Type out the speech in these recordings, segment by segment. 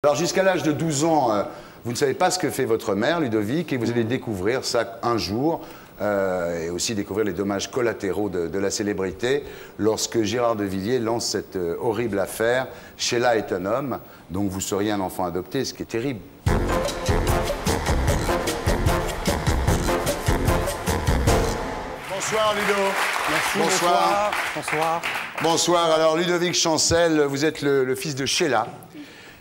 Alors jusqu'à l'âge de 12 ans, vous ne savez pas ce que fait votre mère, Ludovic, et vous allez découvrir ça un jour, et aussi découvrir les dommages collatéraux de la célébrité, lorsque Gérard de Villiers lance cette horrible affaire. Sheila est un homme, donc vous seriez un enfant adopté, ce qui est terrible. Bonsoir Ludo. Merci, bonsoir. Bonsoir. Bonsoir. Alors Ludovic Chancel, vous êtes le fils de Sheila.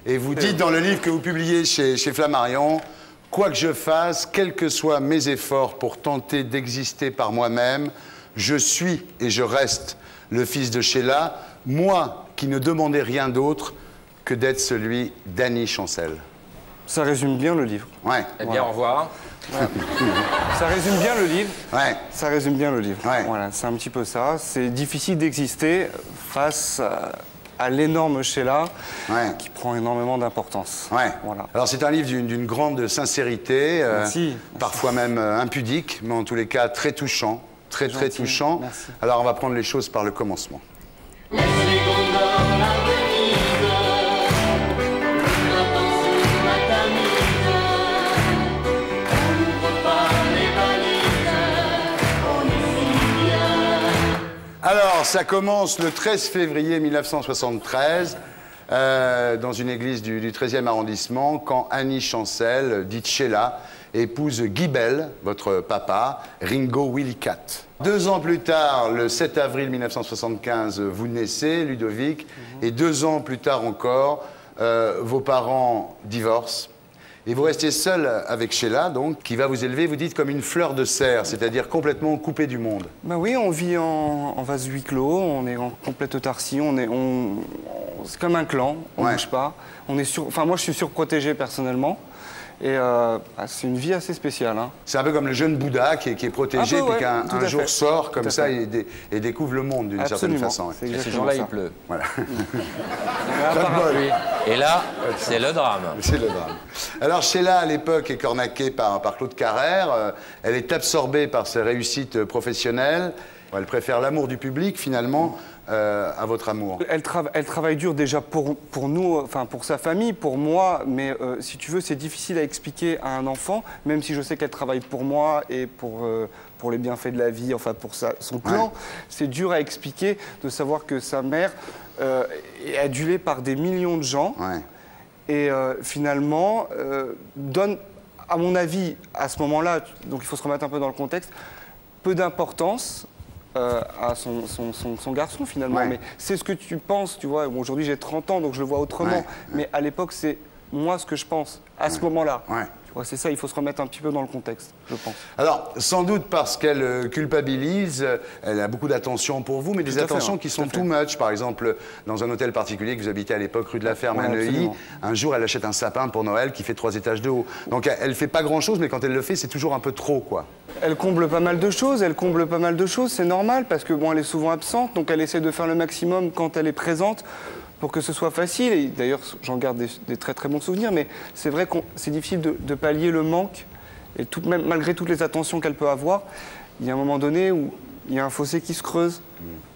Et vous dites dans le livre que vous publiez chez Flammarion, « Quoi que je fasse, quels que soient mes efforts pour tenter d'exister par moi-même, je suis et je reste le fils de Sheila, moi qui ne demandais rien d'autre que d'être celui d'Annie Chancel. » Ça résume bien le livre. Ouais. Eh bien, au revoir. Ouais. Ça résume bien le livre. Ouais. Ça résume bien le livre. Ouais. Voilà, c'est un petit peu ça. C'est difficile d'exister face à l'énorme Sheila, Ouais. qui prend énormément d'importance. Ouais. Voilà. Alors c'est un livre d'une grande sincérité, Merci. parfois même impudique, mais en tous les cas très touchant, très Gentil. touchant. Merci. Alors on va prendre les choses par le commencement. Alors, ça commence le 13 février 1973, dans une église du 13e arrondissement, quand Annie Chancel, dite Sheila, épouse Guy Bell, votre papa, Ringo Willy Cat. 2 ans plus tard, le 7 avril 1975, vous naissez, Ludovic, et 2 ans plus tard encore, vos parents divorcent. Et vous restez seul avec Sheila, donc, qui va vous élever, vous dites, comme une fleur de serre, c'est-à-dire complètement coupée du monde. Ben oui, on vit en vase huis clos, on est en complète autarcie, c'est comme un clan, on ne Ouais. bouge pas. Enfin, moi, je suis surprotégé personnellement. Et c'est une vie assez spéciale. Hein. C'est un peu comme le jeune Bouddha qui est protégé, Un peu, puis ouais, qu'un tout à jour fait. sort comme Tout à ça fait. et découvre le monde d'une certaine Absolument. façon. Ouais. C'est Et ces exactement jours-là, ça. il pleut. Voilà. Un parapluie. Et là, c'est le drame. C'est le drame. Alors Sheila, à l'époque, est cornaquée par Claude Carrère. Elle est absorbée par ses réussites professionnelles. Elle préfère l'amour du public, finalement, à votre amour. Elle travaille dur déjà pour nous, enfin pour sa famille, pour moi, mais si tu veux, c'est difficile à expliquer à un enfant, même si je sais qu'elle travaille pour moi et pour les bienfaits de la vie, enfin pour son clan. Ouais. C'est dur à expliquer de savoir que sa mère est adulée par des millions de gens Ouais. et finalement donne, à mon avis, à ce moment-là, donc il faut se remettre un peu dans le contexte, peu d'importance à son garçon finalement. Ouais. Mais c'est ce que tu penses, tu vois. Bon, aujourd'hui j'ai 30 ans donc je le vois autrement. Ouais. Mais à l'époque c'est moi ce que je pense à ce moment-là. Ouais. Tu vois, c'est ça, il faut se remettre un petit peu dans le contexte, je pense. Alors, sans doute parce qu'elle culpabilise, elle a beaucoup d'attention pour vous, mais des Tout à fait, attentions hein, qui tout sont à fait. too much. Par exemple, dans un hôtel particulier que vous habitez à l'époque, rue de la Ferme à Ouais, Neuilly, absolument. un jour, elle achète un sapin pour Noël qui fait 3 étages de haut. Donc, elle fait pas grand-chose, mais quand elle le fait, c'est toujours un peu trop, quoi. Elle comble pas mal de choses, c'est normal parce que bon, elle est souvent absente, donc elle essaie de faire le maximum quand elle est présente pour que ce soit facile. Et d'ailleurs, j'en garde des très très bons souvenirs, mais c'est vrai que c'est difficile de pallier le manque. Et même malgré toutes les attentions qu'elle peut avoir, il y a un moment donné où il y a un fossé qui se creuse.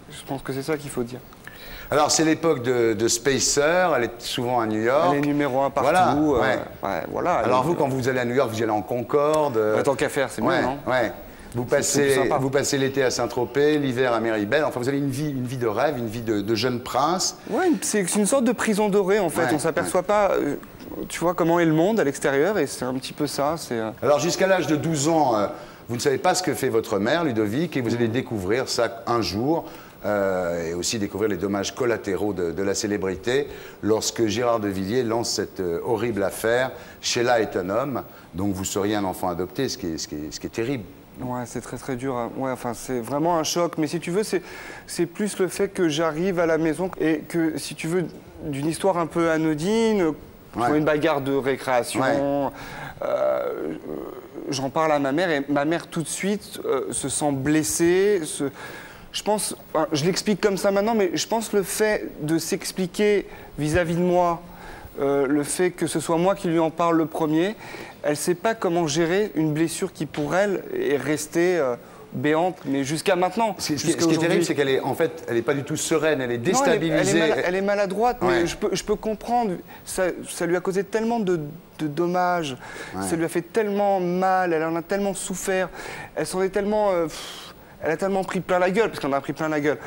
Je pense que c'est ça qu'il faut dire. Alors, c'est l'époque de Spacer, elle est souvent à New York. Elle est numéro 1 partout. Voilà, ouais. Voilà, Alors, vous, quand vous allez à New York, vous y allez en Concorde. Tant qu'à faire, c'est ouais, bien, non? ouais. Vous C'est plus sympa. passez l'été à Saint-Tropez, l'hiver à Méribel. Enfin, vous avez une vie de rêve, une vie de jeune prince. Ouais, c'est une sorte de prison dorée, en fait. Ouais, On ne s'aperçoit pas, tu vois, comment est le monde à l'extérieur, et c'est un petit peu ça. Alors, jusqu'à l'âge de 12 ans, vous ne savez pas ce que fait votre mère, Ludovic, et vous allez découvrir ça un jour, et aussi découvrir les dommages collatéraux de la célébrité, lorsque Gérard de Villiers lance cette horrible affaire. Sheila est un homme, donc vous seriez un enfant adopté, ce qui est terrible. Ouais, c'est très très dur. Hein. Ouais, enfin, c'est vraiment un choc. Mais si tu veux, c'est plus le fait que j'arrive à la maison et que, si tu veux, d'une histoire un peu anodine, Ouais. une bagarre de récréation, j'en parle à ma mère et ma mère tout de suite se sent blessée. Je pense, enfin, je l'explique comme ça maintenant, mais je pense le fait de s'expliquer vis-à-vis de moi, le fait que ce soit moi qui lui en parle le premier, elle ne sait pas comment gérer une blessure qui, pour elle, est restée béante, mais jusqu'à maintenant. Ce qui est terrible, c'est qu'elle est, en fait, elle n'est pas du tout sereine, elle est Non, déstabilisée. elle est maladroite, Ouais. mais je peux comprendre. Ça lui a causé tellement de dommages, ça lui a fait tellement mal, elle en a tellement souffert, elle s'en est tellement... elle a tellement pris plein la gueule, parce qu'on en a pris plein la gueule.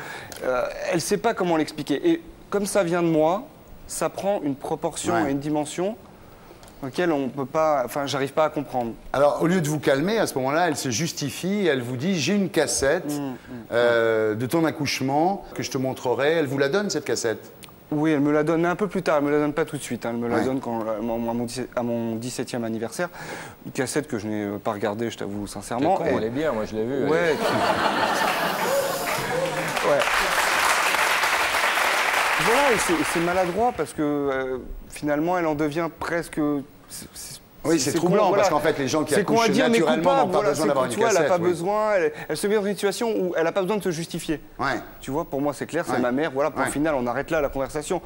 Elle ne sait pas comment l'expliquer. Et comme ça vient de moi, ça prend une proportion et une dimension auquel on peut pas... Enfin, j'arrive pas à comprendre. Alors, au lieu de vous calmer, à ce moment-là, elle se justifie, elle vous dit « j'ai une cassette de ton accouchement que je te montrerai ». Elle vous la donne, cette cassette? Oui, elle me la donne, mais un peu plus tard, elle me la donne pas tout de suite. Hein. Elle me la donne quand, à mon 17e anniversaire. Une cassette que je n'ai pas regardée, je t'avoue sincèrement. Elle est bien, moi je l'ai vue. Ouais. Ouais. Voilà, et c'est maladroit parce que finalement, elle en devient presque... Oui, c'est troublant parce qu'en fait, les gens qui accouchent naturellement n'ont pas besoin d'avoir une cassette. Elle n'a pas besoin, elle se met dans une situation où elle n'a pas besoin de se justifier. Ouais. Tu vois, pour moi, c'est clair, c'est ma mère. Voilà, point final, on arrête là la conversation.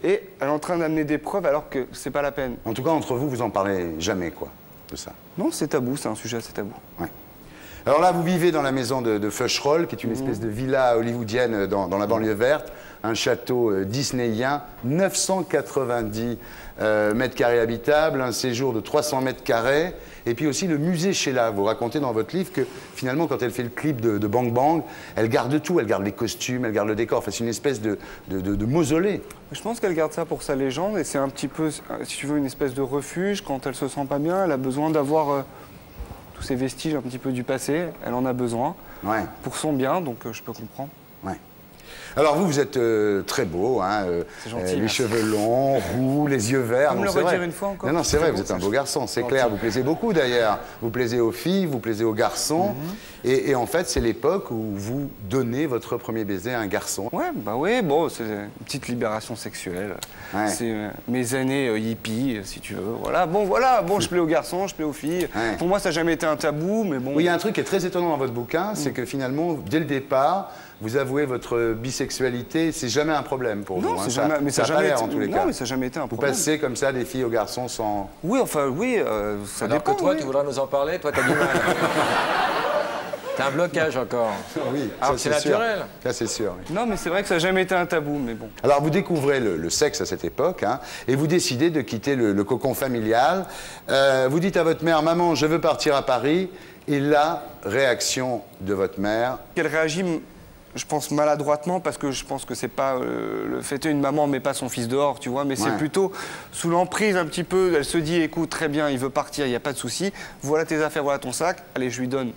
Et elle est en train d'amener des preuves alors que c'est pas la peine. En tout cas, entre vous, vous en parlez jamais, quoi, de ça. Non, c'est tabou, c'est un sujet assez tabou. Ouais. Alors là, vous vivez dans la maison de Feucherolles, qui est une espèce de villa hollywoodienne dans la banlieue verte, un château disneyen, 990 mètres carrés habitables, un séjour de 300 mètres carrés, et puis aussi le musée Sheila. Vous racontez dans votre livre que finalement, quand elle fait le clip de Bang Bang, elle garde tout, elle garde les costumes, elle garde le décor, enfin, c'est une espèce de mausolée. Je pense qu'elle garde ça pour sa légende, et c'est un petit peu, si tu veux, une espèce de refuge. Quand elle se sent pas bien, elle a besoin d'avoir... tous ces vestiges un petit peu du passé, elle en a besoin pour son bien, donc je peux comprendre. Ouais. Alors vous êtes très beau, hein, c'est gentil, les cheveux longs, roux, les yeux verts. On me le redire une fois encore. Non, c'est vrai, vous êtes un beau garçon, c'est clair. Vous plaisez beaucoup d'ailleurs. Vous plaisez aux filles, vous plaisez aux garçons. Et en fait, c'est l'époque où vous donnez votre premier baiser à un garçon. Ouais, bah oui, bon, c'est une petite libération sexuelle. Ouais. C'est mes années hippies, si tu veux. Voilà, bon, je plais aux garçons, je plais aux filles. Ouais. Pour moi, ça n'a jamais été un tabou, mais bon. Oui, il y a un truc qui est très étonnant dans votre bouquin, c'est que finalement, dès le départ, vous avouez votre bisexualité, c'est jamais un problème pour vous. Non, c'est jamais, mais ça n'a jamais été en tous les cas. Non, mais ça n'a jamais été un vous problème. passez comme ça des filles aux garçons sans... Oui, enfin, oui, ça Alors dépend. que toi, oui. tu voudras nous en parler, toi, t'as du mal. T'as un blocage encore. Oui, Alors ça, c'est sûr. naturel. Ça, c'est sûr. Oui. Non, mais c'est vrai que ça n'a jamais été un tabou, mais bon. Alors, vous découvrez le sexe à cette époque, hein, et vous décidez de quitter le cocon familial. Vous dites à votre mère, « Maman, je veux partir à Paris ». Et la réaction de votre mère... Elle réagit, je pense, maladroitement, parce que je pense que c'est pas... le fait une maman met pas son fils dehors, tu vois, mais c'est plutôt sous l'emprise un petit peu. Elle se dit, écoute, très bien, il veut partir, il n'y a pas de souci. Voilà tes affaires, voilà ton sac. Allez, je lui donne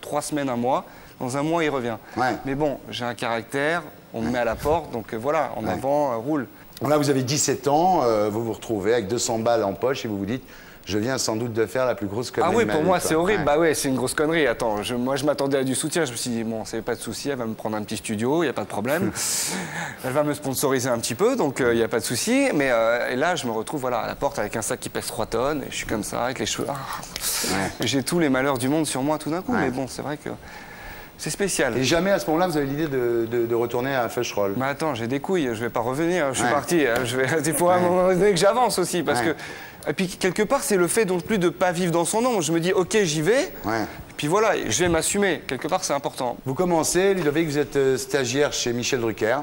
3 semaines, 1 mois. Dans 1 mois, il revient. Ouais. Mais bon, j'ai un caractère, on me met à la porte, donc voilà, en avant, roule. Là, vous avez 17 ans, vous vous retrouvez avec 200 balles en poche et vous vous dites, je viens sans doute de faire la plus grosse connerie. Ah oui, de ma pour vie, moi, quoi. c'est horrible. Bah ouais, c'est une grosse connerie. Attends, moi, je m'attendais à du soutien. Je me suis dit, bon, c'est pas de souci, elle va me prendre un petit studio, il n'y a pas de problème. Elle va me sponsoriser un petit peu, donc il n'y a pas de souci. Mais et là, je me retrouve voilà, à la porte avec un sac qui pèse 3 tonnes, et je suis comme ça, avec les cheveux. J'ai tous les malheurs du monde sur moi tout d'un coup, mais bon, c'est vrai que c'est spécial. Et jamais à ce moment-là, vous avez l'idée de retourner à Feucherolles? Mais attends, j'ai des couilles, je vais pas revenir, je suis parti. Il faut à un moment donné que j'avance aussi, parce que... Et puis, quelque part, c'est le fait non plus de ne pas vivre dans son ombre. Je me dis, OK, j'y vais. Et puis voilà, je vais m'assumer. Quelque part, c'est important. Vous commencez, Ludovic, vous êtes stagiaire chez Michel Drucker.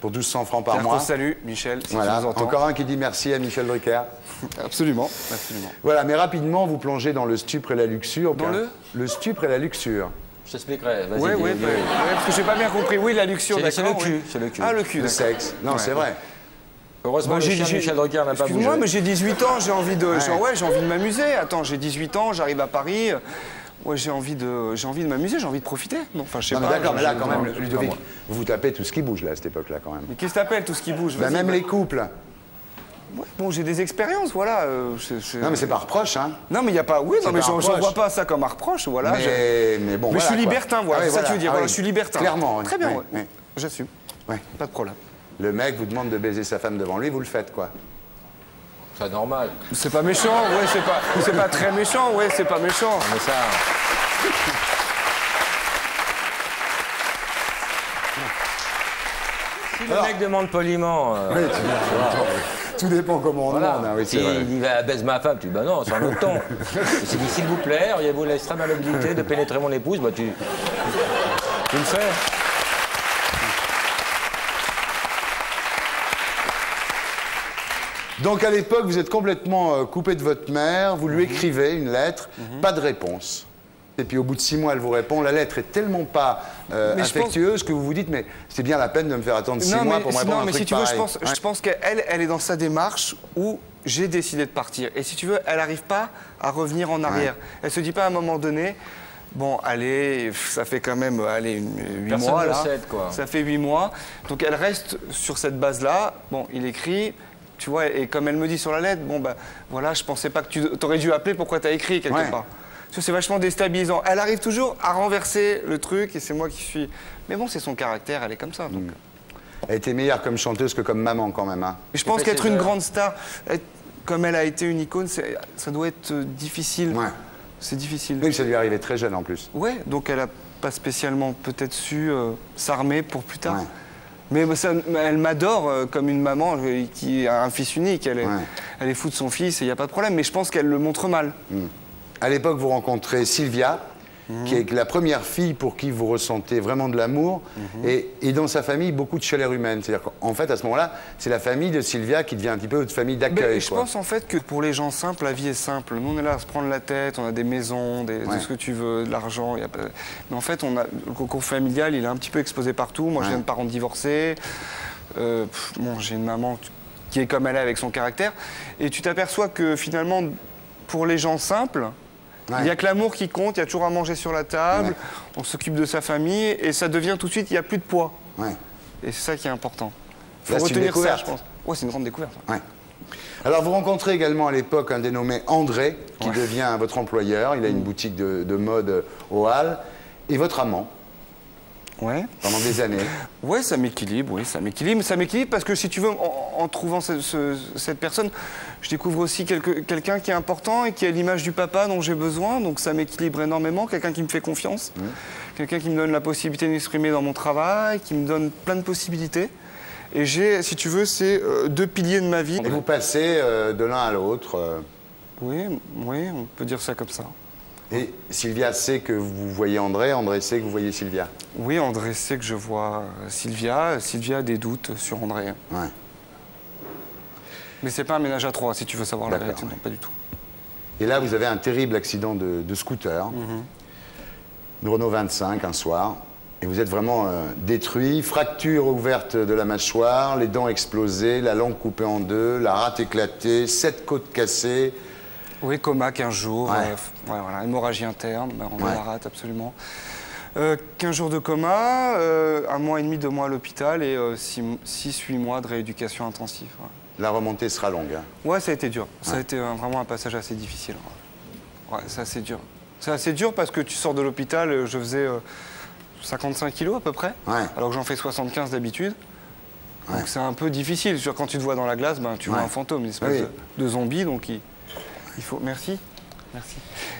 Pour 1200 francs par mois. Salut, Michel, si voilà. tu nous entends. Encore un qui dit merci à Michel Drucker. Absolument, absolument. Voilà, mais rapidement, vous plongez dans le stupre et la luxure. Dans le stupre et la luxure. Je t'expliquerai, vas-y. Oui, parce que j'ai pas bien compris. Oui, la luxure, d'accord. C'est le cul, c'est le cul. Ah, le cul, le sexe. Non, c'est vrai. Heureusement, le chien Michel Drucker n'a pas bougé. Excuse-moi, mais j'ai 18 ans, j'ai envie de... j'ai envie de m'amuser. Attends, j'ai 18 ans, j'arrive à Paris. Ouais, j'ai envie de m'amuser, j'ai envie de profiter. Non, enfin, je sais pas. D'accord, mais là, quand même, Ludovic, vous tapez tout ce qui bouge, là, à cette époque-là, quand même. Mais qu'est-ce que t'appelles, tout ce qui bouge? Même les couples. Ouais, bon, j'ai des expériences, voilà. Non, mais c'est pas reproche, hein. Non, mais il n'y a pas... Oui, non, mais j'en vois pas ça comme un reproche, voilà. Mais bon, mais je suis libertin, voilà, c'est ça que tu veux dire. Ah, voilà, je suis libertin. Clairement, très bien, j'assume. Pas de problème. Le mec vous demande de baiser sa femme devant lui, vous le faites, quoi. C'est normal. C'est pas méchant, c'est pas très méchant, c'est pas méchant. Mais ça... Si le mec demande poliment... Tout dépend comment on demande. Hein, oui, si il dit baise ma femme, tu dis bah non, c'est un autre ton. Il s'est dit s'il vous plaît, auriez-vous l'extrême amabilité de pénétrer mon épouse, bah tu le fais. Donc à l'époque, vous êtes complètement coupé de votre mère, vous lui écrivez une lettre, pas de réponse. Et puis au bout de 6 mois, elle vous répond, la lettre est tellement pas affectueuse que vous vous dites, mais c'est bien la peine de me faire attendre 6 mois pour me répondre non, un mais truc si tu veux, pareil. je pense qu'elle est dans sa démarche où j'ai décidé de partir. Et si tu veux, elle n'arrive pas à revenir en arrière. Elle se dit pas à un moment donné, bon, allez, ça fait quand même 8 mois là. Ça fait 8 mois. Donc elle reste sur cette base-là. Bon, il écrit. Tu vois, et comme elle me dit sur la lettre, bon, ben voilà, je pensais pas que tu aurais dû appeler, pourquoi tu as écrit quelque part. C'est vachement déstabilisant. Elle arrive toujours à renverser le truc et c'est moi qui suis. Mais bon, c'est son caractère, elle est comme ça. Donc. Elle était meilleure comme chanteuse que comme maman quand même. Hein. Je pense qu'être une grande star, comme elle a été une icône, ça doit être difficile. Ouais. C'est difficile. Oui, ça lui est arrivé très jeune en plus. Ouais, donc elle n'a pas spécialement peut-être su s'armer pour plus tard. Ouais. Mais elle m'adore comme une maman qui a un fils unique. Elle est fou de son fils et il n'y a pas de problème. Mais je pense qu'elle le montre mal. À l'époque, vous rencontrez Sylvia, qui est la première fille pour qui vous ressentez vraiment de l'amour. Et dans sa famille, beaucoup de chaleur humaine. C'est-à-dire qu'en fait, à ce moment-là, c'est la famille de Sylvia qui devient un petit peu votre famille d'accueil. Je pense en fait que pour les gens simples, la vie est simple. Nous, on est là à se prendre la tête, on a des maisons, de ce que tu veux, de l'argent. Mais en fait, le concours familial, il est un petit peu exposé partout. Moi, je viens de parents divorcés. J'ai une maman qui est comme elle est avec son caractère. Et tu t'aperçois que finalement, pour les gens simples, il n'y a que l'amour qui compte, il y a toujours à manger sur la table, on s'occupe de sa famille et ça devient tout de suite, il n'y a plus de poids. Et c'est ça qui est important. Il faut retenir ça, je pense. Ouais, c'est une grande découverte. Alors vous rencontrez également à l'époque un dénommé André, qui devient votre employeur, il a une boutique de mode au Halles, et votre amant. Pendant des années. Ouais, ça m'équilibre, ça m'équilibre. Ça m'équilibre parce que si tu veux, en trouvant cette personne, je découvre aussi quelqu'un qui est important et qui a l'image du papa dont j'ai besoin. Donc ça m'équilibre énormément. Quelqu'un qui me fait confiance, quelqu'un qui me donne la possibilité de m'exprimer dans mon travail, qui me donne plein de possibilités. Et j'ai, si tu veux, c'est 2 piliers de ma vie. Et vous passez de l'un à l'autre. Oui, on peut dire ça comme ça. Et Sylvia sait que vous voyez André, André sait que vous voyez Sylvia. Oui, André sait que je vois Sylvia. Sylvia a des doutes sur André. Mais c'est pas un ménage à 3, si tu veux savoir la vérité. Non, pas du tout. Et là, vous avez un terrible accident de scooter, une Renault 25, un soir. Et vous êtes vraiment détruit, fracture ouverte de la mâchoire, les dents explosées, la langue coupée en 2, la rate éclatée, 7 côtes cassées. Oui, coma 15 jours, voilà, hémorragie interne, on la rate absolument. 15 jours de coma, 1 mois et demi, 2 mois à l'hôpital et 6-8 mois de rééducation intensive. La remontée sera longue. Ouais, ça a été dur. Ça a été vraiment un passage assez difficile. Ouais, c'est assez dur. C'est assez dur parce que tu sors de l'hôpital, je faisais 55 kilos à peu près, alors que j'en fais 75 d'habitude. Donc c'est un peu difficile. Quand tu te vois dans la glace, tu vois un fantôme, une espèce de zombie, donc il faut... Merci.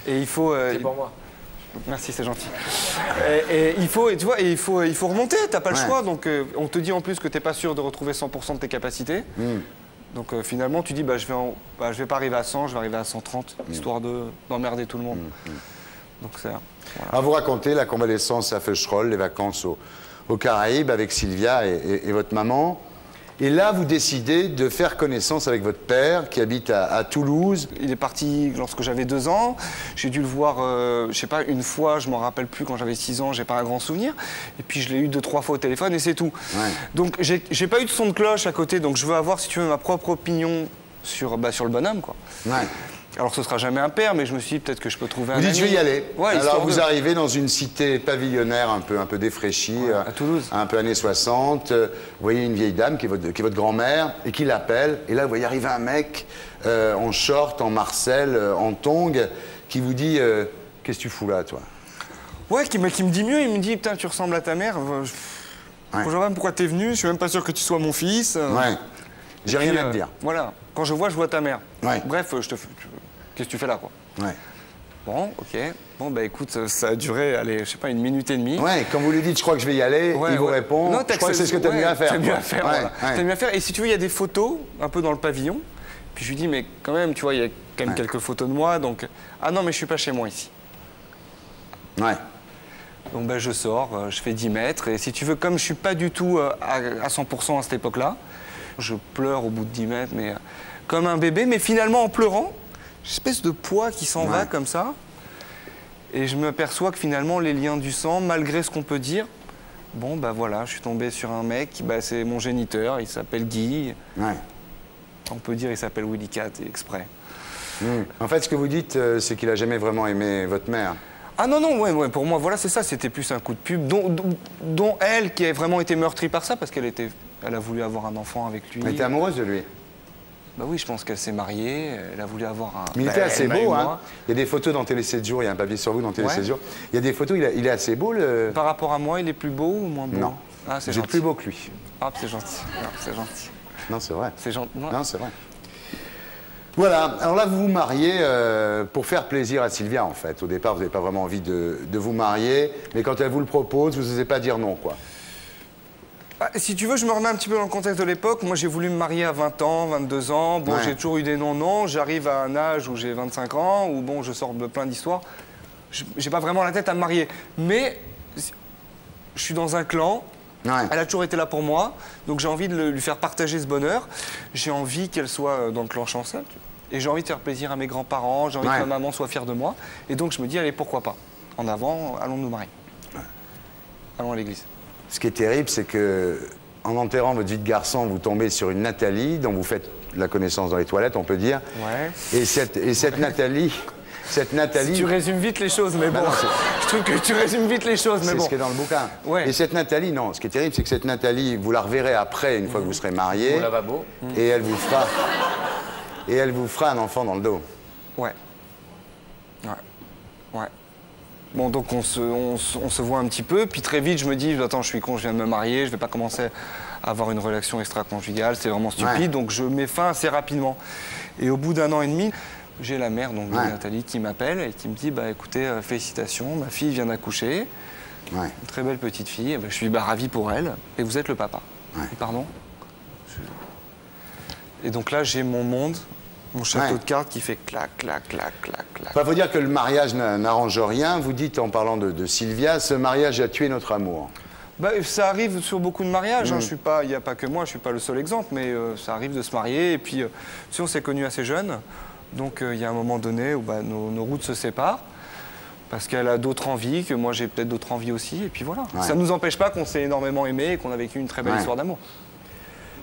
Et il faut... C'est pour moi. Merci, c'est gentil. Et il faut, tu vois, il faut remonter, t'as pas le choix. Donc on te dit en plus que t'es pas sûr de retrouver 100% de tes capacités. Donc finalement, tu dis, je vais pas arriver à 100, je vais arriver à 130, histoire d'emmerder tout le monde. Donc c'est... Voilà. Alors vous racontez la convalescence à Feucherolles, les vacances aux Caraïbes avec Sylvia et votre maman. Et là, vous décidez de faire connaissance avec votre père qui habite à Toulouse. Il est parti lorsque j'avais 2 ans. J'ai dû le voir, je sais pas, une fois, je m'en rappelle plus, quand j'avais 6 ans, j'ai pas un grand souvenir. Et puis je l'ai eu 2-3 fois au téléphone et c'est tout. Donc j'ai pas eu de son de cloche à côté, donc je veux avoir, si tu veux, ma propre opinion sur le bonhomme, quoi. Alors ce sera jamais un père, mais je me suis dit peut-être que je peux trouver un ami. Vous dites je vais y aller. Alors vous arrivez dans une cité pavillonnaire un peu défraîchie, à Toulouse, un peu années 60. Vous voyez une vieille dame qui est votre grand-mère et qui l'appelle. Et là vous voyez arriver un mec en short, en marcel, en tongs, qui vous dit qu'est-ce que tu fous là, toi? Ouais, qui me dit mieux. Il me dit putain, tu ressembles à ta mère. Je vois même pourquoi t'es venu. Je suis même pas sûr que tu sois mon fils. J'ai rien à te dire. Voilà. Quand je vois ta mère. Bref, qu'est-ce que tu fais là, quoi? Bon, ok. Bon, bah écoute, ça a duré, allez, je sais pas, 1 minute et demie. Ouais, quand vous lui dites, je crois que je vais y aller, il vous répond, non, je crois que c'est ce que tu as mieux à faire. T'as mieux à faire, voilà. Ouais. T'as mieux à faire. Et si tu veux, il y a des photos, un peu dans le pavillon. Puis je lui dis, mais quand même, tu vois, il y a quand même quelques photos de moi, donc... Ah non, mais je suis pas chez moi ici. Ouais. Donc ben, je sors, je fais 10 mètres, et si tu veux, comme je suis pas du tout à 100% à cette époque-là, je pleure au bout de 10 mètres, mais comme un bébé, mais finalement en pleurant, j'ai une espèce de poids qui s'en va comme ça, et je m'aperçois que finalement les liens du sang, malgré ce qu'on peut dire, bon ben voilà, je suis tombé sur un mec, ben, c'est mon géniteur, il s'appelle Guy, on peut dire il s'appelle Willy Cat, exprès. En fait, ce que vous dites, c'est qu'il a jamais vraiment aimé votre mère. Ah non, non, ouais, pour moi, voilà, c'est ça, c'était plus un coup de pub, dont elle, qui a vraiment été meurtrie par ça, parce qu'elle a voulu avoir un enfant avec lui. Elle était amoureuse de lui. Bah oui, je pense qu'elle s'est mariée, elle a voulu avoir un... Mais il était assez beau, hein. Il y a des photos dans Télé 7 jours, il y a un papier sur vous dans Télé 7 jours. Il y a des photos, il est assez beau, le... Par rapport à moi, il est plus beau ou moins beau? Non, ah, c'est gentil. Plus beau que lui. Ah, c'est gentil, non, c'est gentil. Non, c'est vrai. C'est gentil. Non, c'est vrai. Voilà, alors là, vous vous mariez pour faire plaisir à Sylvia, en fait. Au départ, vous n'avez pas vraiment envie de vous marier, mais quand elle vous le propose, vous n'osez pas dire non, quoi. Ah, si tu veux, je me remets un petit peu dans le contexte de l'époque. Moi, j'ai voulu me marier à 20 ans, 22 ans. Bon, j'ai toujours eu des non-non. J'arrive à un âge où j'ai 25 ans, où bon, je sors de plein d'histoires. J'ai pas vraiment la tête à me marier. Mais je suis dans un clan. Elle a toujours été là pour moi. Donc j'ai envie de lui faire partager ce bonheur. J'ai envie qu'elle soit dans le clan Chancel. Et j'ai envie de faire plaisir à mes grands-parents. J'ai envie que ma maman soit fière de moi. Et donc je me dis, allez, pourquoi pas? En avant, allons nous marier. Allons à l'église. Ce qui est terrible, c'est que en enterrant votre vie de garçon, vous tombez sur une Nathalie dont vous faites la connaissance dans les toilettes, on peut dire. Et cette Nathalie... Cette Nathalie... Si tu résumes vite les choses, mais bon, je trouve que tu résumes vite les choses, mais bon. C'est ce qui est dans le bouquin. Et cette Nathalie, non, ce qui est terrible, c'est que cette Nathalie, vous la reverrez après, une fois que vous serez mariés. Au lavabo. Et elle vous fera un enfant dans le dos. Ouais. Bon, donc on se voit un petit peu, puis très vite, je me dis, attends, je suis con, je viens de me marier, je vais pas commencer à avoir une relation extra-conjugale, c'est vraiment stupide, donc je mets fin assez rapidement. Et au bout d'1 an et demi, j'ai la mère, donc Nathalie, qui m'appelle et qui me dit, bah écoutez, félicitations, ma fille vient d'accoucher, une très belle petite fille, bah, je suis ravi pour elle, et vous êtes le papa. Pardon. Et donc là, j'ai mon monde, mon château de cartes qui fait clac, clac, clac, clac, clac. Il faut dire que le mariage n'arrange rien. Vous dites, en parlant de Sylvia, ce mariage a tué notre amour. Bah, ça arrive sur beaucoup de mariages. Hein. Il n'y a pas que moi, je ne suis pas le seul exemple, mais ça arrive de se marier. Et puis, si on s'est connus assez jeunes, donc il y a un moment donné où bah, nos routes se séparent. Parce qu'elle a d'autres envies, que moi j'ai peut-être d'autres envies aussi. Et puis voilà. Ça ne nous empêche pas qu'on s'est énormément aimé et qu'on a vécu une très belle histoire d'amour.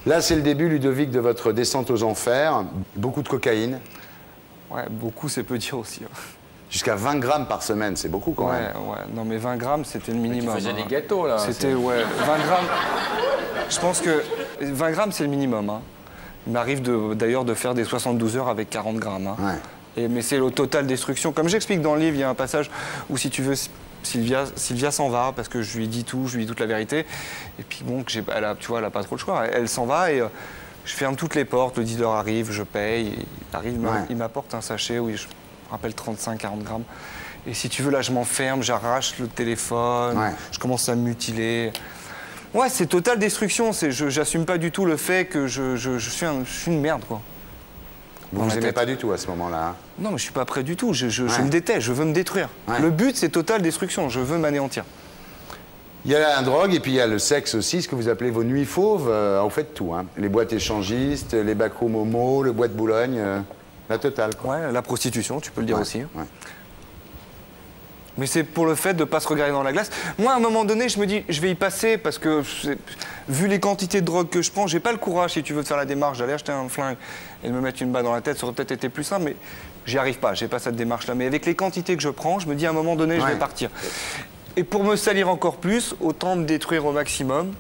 Là, c'est le début, Ludovic, de votre descente aux enfers. Beaucoup de cocaïne. Ouais, beaucoup, c'est peu dire aussi. Jusqu'à 20 grammes par semaine, c'est beaucoup quand même. Ouais. Non, mais 20 grammes, c'était le minimum. Tu faisais des gâteaux, là. C'était, 20 grammes. Je pense que 20 grammes, c'est le minimum. Hein. Il m'arrive d'ailleurs de faire des 72 heures avec 40 grammes. Hein. Mais c'est le total destruction. Comme j'explique dans le livre, il y a un passage où, si tu veux, Sylvia s'en va parce que je lui dis tout, je lui dis toute la vérité. Et puis bon, tu vois, elle n'a pas trop le choix. Elle s'en va et je ferme toutes les portes. Le dealer arrive, je paye. Il m'apporte un sachet où je me rappelle 35-40 grammes. Et si tu veux, là, je m'enferme, j'arrache le téléphone, je commence à me mutiler. Ouais, c'est totale destruction. J'assume pas du tout le fait que je suis une merde, quoi. Vous ne vous aimez pas du tout à ce moment-là, hein? Non, mais je suis pas prêt du tout. Je me déteste, je veux me détruire. Le but, c'est totale destruction. Je veux m'anéantir. Il y a la drogue et puis il y a le sexe aussi, ce que vous appelez vos nuits fauves. Vous faites tout, hein. Les boîtes échangistes, les backrooms homo, le bois de Boulogne, la totale, quoi. Ouais, la prostitution, tu peux le dire aussi. Mais c'est pour le fait de ne pas se regarder dans la glace. Moi, à un moment donné, je me dis, je vais y passer parce que, vu les quantités de drogue que je prends, j'ai pas le courage, si tu veux, de faire la démarche, d'aller acheter un flingue et de me mettre une balle dans la tête. Ça aurait peut-être été plus simple, mais j'y arrive pas, j'ai pas cette démarche-là. Mais avec les quantités que je prends, je me dis, à un moment donné, je vais partir. Et pour me salir encore plus, autant me détruire au maximum.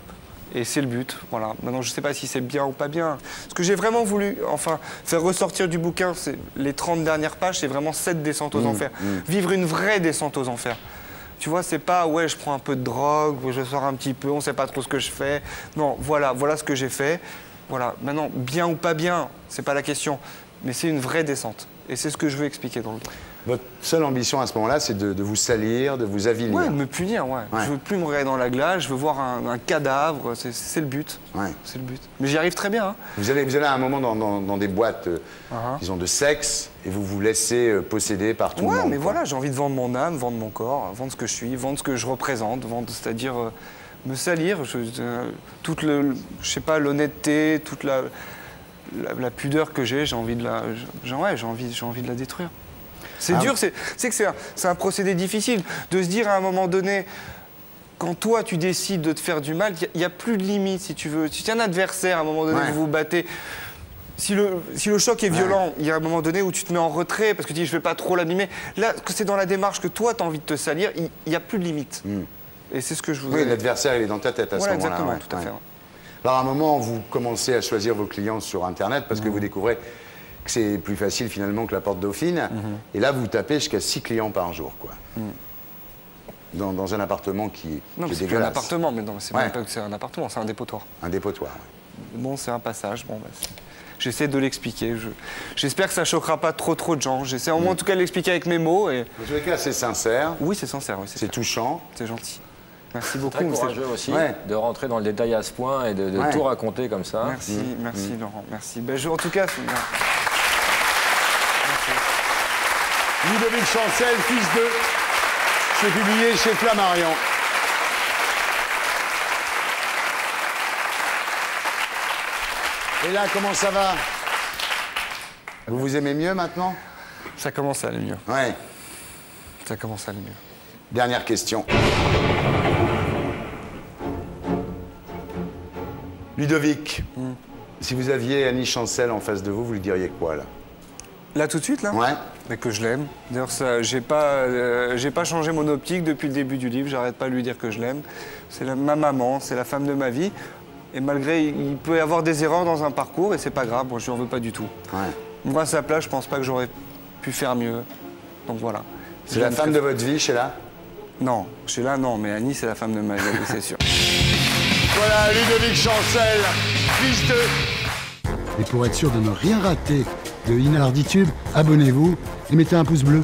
Et c'est le but, voilà. Maintenant, je ne sais pas si c'est bien ou pas bien. Ce que j'ai vraiment voulu, enfin, faire ressortir du bouquin, c'est les 30 dernières pages, c'est vraiment cette descente aux enfers. Vivre une vraie descente aux enfers. Tu vois, c'est pas, ouais, je prends un peu de drogue, je sors un petit peu, on ne sait pas trop ce que je fais. Non, voilà ce que j'ai fait. Voilà. Maintenant, bien ou pas bien, c'est pas la question. Mais c'est une vraie descente. Et c'est ce que je veux expliquer dans le livre. Votre seule ambition à ce moment-là, c'est de vous salir, de vous avilir. Ouais, de me punir, ouais. Je veux plus me regarder dans la glace, je veux voir un cadavre, c'est le but. Ouais. C'est le but. Mais j'y arrive très bien. Hein. Vous allez à un moment dans des boîtes, disons, de sexe, et vous vous laissez posséder par tout le monde. Ouais, mais quoi. voilà, j'ai envie de vendre mon âme, vendre mon corps, vendre ce que je suis, vendre ce que je représente, c'est-à-dire me salir, toute je sais pas, l'honnêteté, toute la pudeur que j'ai envie de j'ai envie de la détruire. C'est dur, c'est que c'est un procédé difficile de se dire à un moment donné, quand toi tu décides de te faire du mal, il n'y a plus de limite si tu veux. Si tu as un adversaire, à un moment donné, vous vous battez. Si le choc est violent, il y a un moment donné où tu te mets en retrait parce que tu dis je ne vais pas trop l'abîmer. Là, que c'est dans la démarche que toi tu as envie de te salir, il n'y a plus de limite. Et c'est ce que je voudrais. Oui, l'adversaire il est dans ta tête à ce moment-là. Exactement, ouais. tout à fait. Ouais. Alors à un moment, vous commencez à choisir vos clients sur Internet parce que vous découvrez que c'est plus facile finalement que la Porte Dauphine. Et là, vous tapez jusqu'à 6 clients par jour, quoi. Dans un appartement qui est c'est plus un dégueulasse. appartement, mais non, c'est même pas que c'est un appartement, c'est un dépotoir. Un dépotoir, oui. Bon, c'est un passage. Bon, j'essaie de l'expliquer. J'espère que ça choquera pas trop de gens. J'essaie au moins en tout cas de l'expliquer avec mes mots. Et... En tous les cas, c'est sincère. Oui, c'est sincère. Oui, c'est touchant. C'est gentil. Merci beaucoup. Très courageux aussi de rentrer dans le détail à ce point et de tout raconter comme ça. Merci, merci Laurent, merci. En tout cas, Ludovic Chancel, fils de, c'est publié chez Flammarion. Et là, comment ça va? Vous vous aimez mieux maintenant? Ça commence à aller mieux. Ouais. Ça commence à aller mieux. Dernière question. Ludovic, si vous aviez Annie Chancel en face de vous, vous lui diriez quoi, là? Là, tout de suite, là? Ouais. Mais que je l'aime. D'ailleurs, j'ai pas changé mon optique depuis le début du livre. J'arrête pas de lui dire que je l'aime. C'est ma maman, c'est la femme de ma vie. Et malgré, il peut y avoir des erreurs dans un parcours et c'est pas grave. Bon, je lui en veux pas du tout. Ouais. Moi, à sa place, je pense pas que j'aurais pu faire mieux. Donc voilà. C'est la femme de votre vie, Sheila? Non, Sheila, non. Mais Annie, c'est la femme de ma vie, c'est sûr. Voilà, Ludovic Chancel, fils de... Et pour être sûr de ne rien rater de Inarditube, abonnez-vous et mettez un pouce bleu.